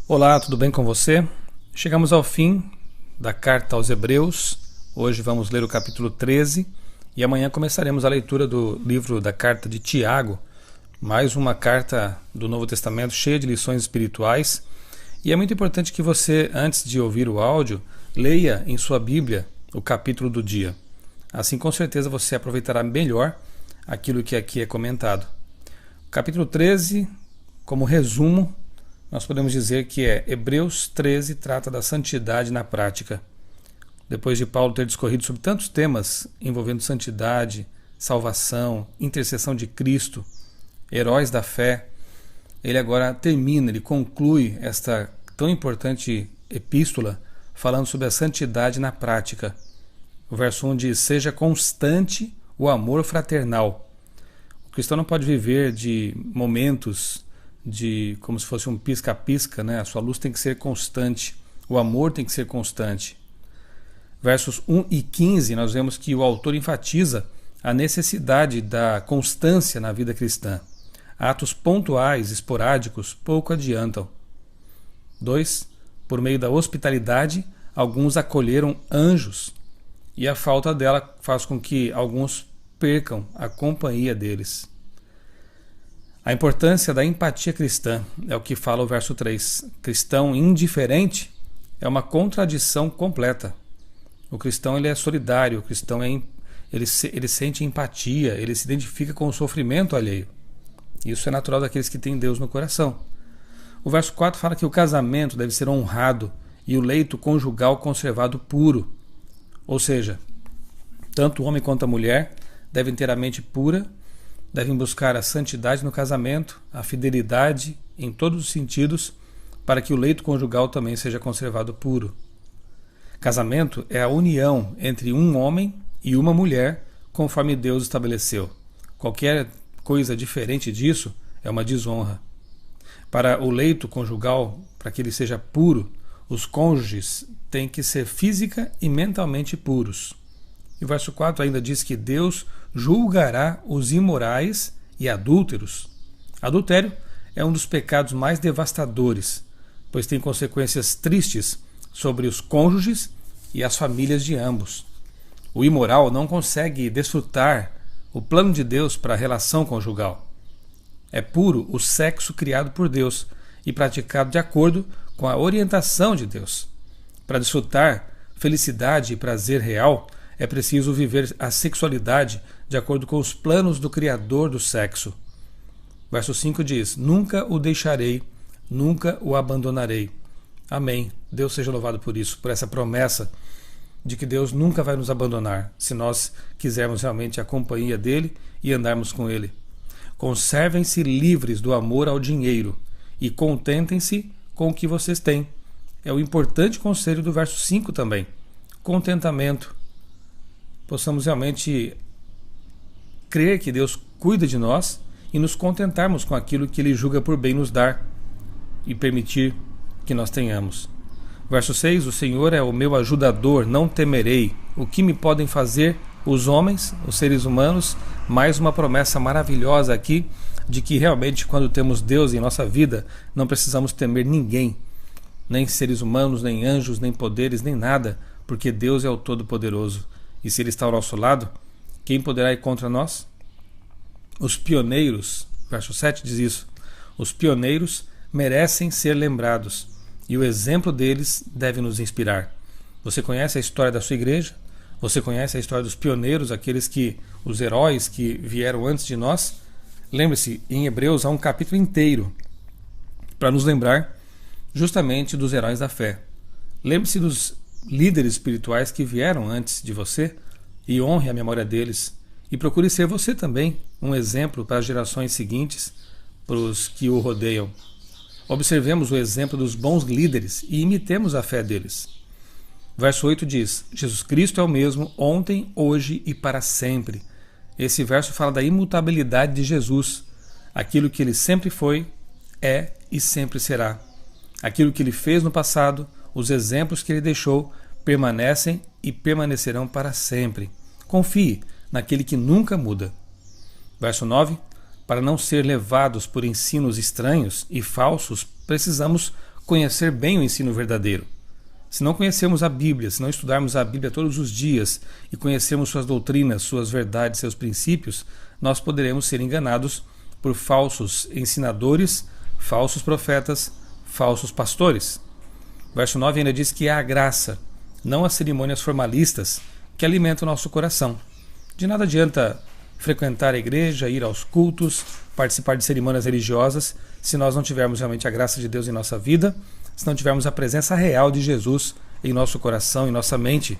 Olá, tudo bem com você? Chegamos ao fim da carta aos Hebreus. Hoje vamos ler o capítulo 13 e amanhã começaremos a leitura do livro da carta de Tiago, mais uma carta do Novo Testamento cheia de lições espirituais. E é muito importante que você, antes de ouvir o áudio, leia em sua Bíblia o capítulo do dia. Assim, com certeza, você aproveitará melhor aquilo que aqui é comentado. O capítulo 13, como resumo, nós podemos dizer que Hebreus 13 trata da santidade na prática. Depois de Paulo ter discorrido sobre tantos temas envolvendo santidade, salvação, intercessão de Cristo, heróis da fé, ele agora termina, ele conclui esta tão importante epístola falando sobre a santidade na prática. O verso 1 diz: seja constante o amor fraternal. O cristão não pode viver de momentos como se fosse um pisca-pisca, né? A sua luz tem que ser constante, o amor tem que ser constante. Versos 1 e 15, nós vemos que o autor enfatiza a necessidade da constância na vida cristã. Atos pontuais, esporádicos, pouco adiantam. 2. Por meio da hospitalidade, alguns acolheram anjos, e a falta dela faz com que alguns percam a companhia deles. A importância da empatia cristã é o que fala o verso 3. Cristão indiferente é uma contradição completa. O cristão ele é solidário, o cristão ele sente empatia, ele se identifica com o sofrimento alheio. Isso é natural daqueles que têm Deus no coração. O verso 4 fala que o casamento deve ser honrado e o leito conjugal conservado puro. Ou seja, tanto o homem quanto a mulher devem ter a mente pura, devem buscar a santidade no casamento, a fidelidade em todos os sentidos, para que o leito conjugal também seja conservado puro. Casamento é a união entre um homem e uma mulher, conforme Deus estabeleceu. Qualquer coisa diferente disso é uma desonra. Para o leito conjugal, para que ele seja puro, os cônjuges têm que ser física e mentalmente puros. E o verso 4 ainda diz que Deus julgará os imorais e adúlteros. Adultério é um dos pecados mais devastadores, pois tem consequências tristes sobre os cônjuges e as famílias de ambos. O imoral não consegue desfrutar o plano de Deus para a relação conjugal. É puro o sexo criado por Deus e praticado de acordo com a orientação de Deus. Para desfrutar felicidade e prazer real, é preciso viver a sexualidade de acordo com os planos do Criador do sexo. Verso 5 diz: nunca o deixarei, nunca o abandonarei. Amém. Deus seja louvado por isso, por essa promessa de que Deus nunca vai nos abandonar, se nós quisermos realmente a companhia dele e andarmos com ele. Conservem-se livres do amor ao dinheiro e contentem-se com o que vocês têm. É o importante conselho do verso 5 também. Contentamento. Possamos realmente crer que Deus cuida de nós e nos contentarmos com aquilo que Ele julga por bem nos dar e permitir que nós tenhamos. Verso 6, o Senhor é o meu ajudador, não temerei. O que me podem fazer os homens, os seres humanos? Mais uma promessa maravilhosa aqui de que realmente quando temos Deus em nossa vida, não precisamos temer ninguém, nem seres humanos, nem anjos, nem poderes, nem nada, porque Deus é o Todo-Poderoso. E se Ele está ao nosso lado, quem poderá ir contra nós? Os pioneiros, verso 7 diz isso, os pioneiros merecem ser lembrados e o exemplo deles deve nos inspirar. Você conhece a história da sua igreja? Você conhece a história dos pioneiros, os heróis que vieram antes de nós? Lembre-se, em Hebreus há um capítulo inteiro para nos lembrar justamente dos heróis da fé. Lembre-se dos líderes espirituais que vieram antes de você e honre a memória deles. E procure ser você também um exemplo para as gerações seguintes, para os que o rodeiam. Observemos o exemplo dos bons líderes e imitemos a fé deles. Verso 8 diz: Jesus Cristo é o mesmo ontem, hoje e para sempre. Esse verso fala da imutabilidade de Jesus. Aquilo que ele sempre foi, é e sempre será. Aquilo que ele fez no passado, os exemplos que ele deixou, permanecem e permanecerão para sempre. Confie naquele que nunca muda. Verso 9. Para não ser levados por ensinos estranhos e falsos, precisamos conhecer bem o ensino verdadeiro. Se não conhecermos a Bíblia, se não estudarmos a Bíblia todos os dias e conhecermos suas doutrinas, suas verdades, seus princípios, nós poderemos ser enganados por falsos ensinadores, falsos profetas, falsos pastores. Verso 9 ainda diz que é a graça, não as cerimônias formalistas, que alimentam o nosso coração. De nada adianta frequentar a igreja, ir aos cultos, participar de cerimônias religiosas, se nós não tivermos realmente a graça de Deus em nossa vida, se não tivermos a presença real de Jesus em nosso coração, em nossa mente.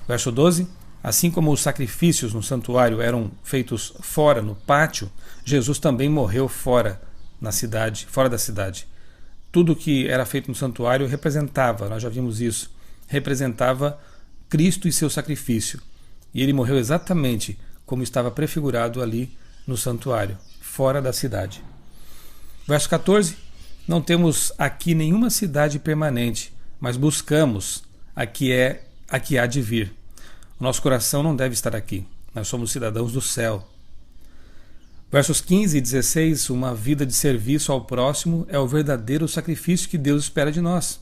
Verso 12, assim como os sacrifícios no santuário eram feitos fora, no pátio, Jesus também morreu fora, na cidade, fora da cidade. Tudo que era feito no santuário representava, nós já vimos isso, representava Cristo e seu sacrifício. E ele morreu exatamente como estava prefigurado ali no santuário, fora da cidade. Verso 14, não temos aqui nenhuma cidade permanente, mas buscamos a que há de vir. O nosso coração não deve estar aqui, nós somos cidadãos do céu. Versos 15 e 16, uma vida de serviço ao próximo é o verdadeiro sacrifício que Deus espera de nós.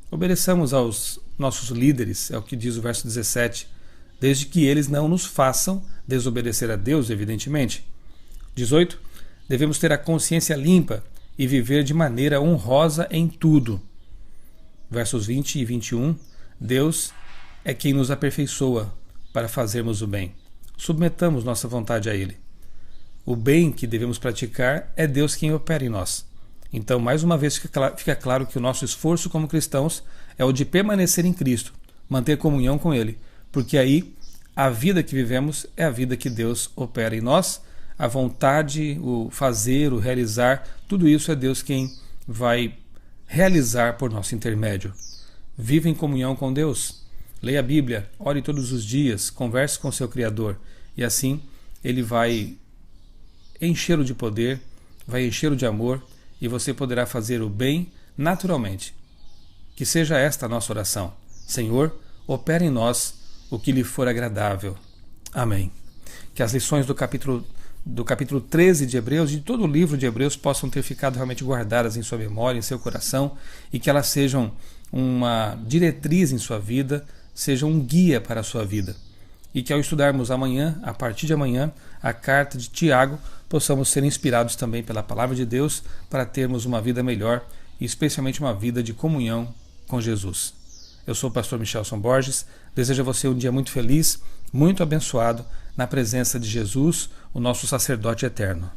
Obedeçamos aos nossos líderes, é o que diz o verso 17, desde que eles não nos façam desobedecer a Deus, evidentemente. 18, devemos ter a consciência limpa e viver de maneira honrosa em tudo. Versos 20 e 21, Deus é quem nos aperfeiçoa para fazermos o bem. Submetamos nossa vontade a Ele. O bem que devemos praticar é Deus quem opera em nós. Então, mais uma vez, fica claro que o nosso esforço como cristãos é o de permanecer em Cristo, manter comunhão com Ele, porque aí a vida que vivemos é a vida que Deus opera em nós. A vontade, o fazer, o realizar, tudo isso é Deus quem vai realizar por nosso intermédio. Viva em comunhão com Deus, leia a Bíblia, ore todos os dias, converse com seu Criador, e assim Ele vai encher-o de poder, vai encher-o de amor, e você poderá fazer o bem naturalmente. Que seja esta a nossa oração. Senhor, opera em nós o que lhe for agradável. Amém. Que as lições do capítulo 13 de Hebreus e de todo o livro de Hebreus possam ter ficado realmente guardadas em sua memória, em seu coração, e que elas sejam uma diretriz em sua vida, sejam um guia para a sua vida. E que ao estudarmos amanhã, a partir de amanhã, a carta de Tiago, possamos ser inspirados também pela palavra de Deus para termos uma vida melhor e especialmente uma vida de comunhão com Jesus. Eu sou o pastor Michelson Borges, desejo a você um dia muito feliz, muito abençoado, na presença de Jesus, o nosso sacerdote eterno.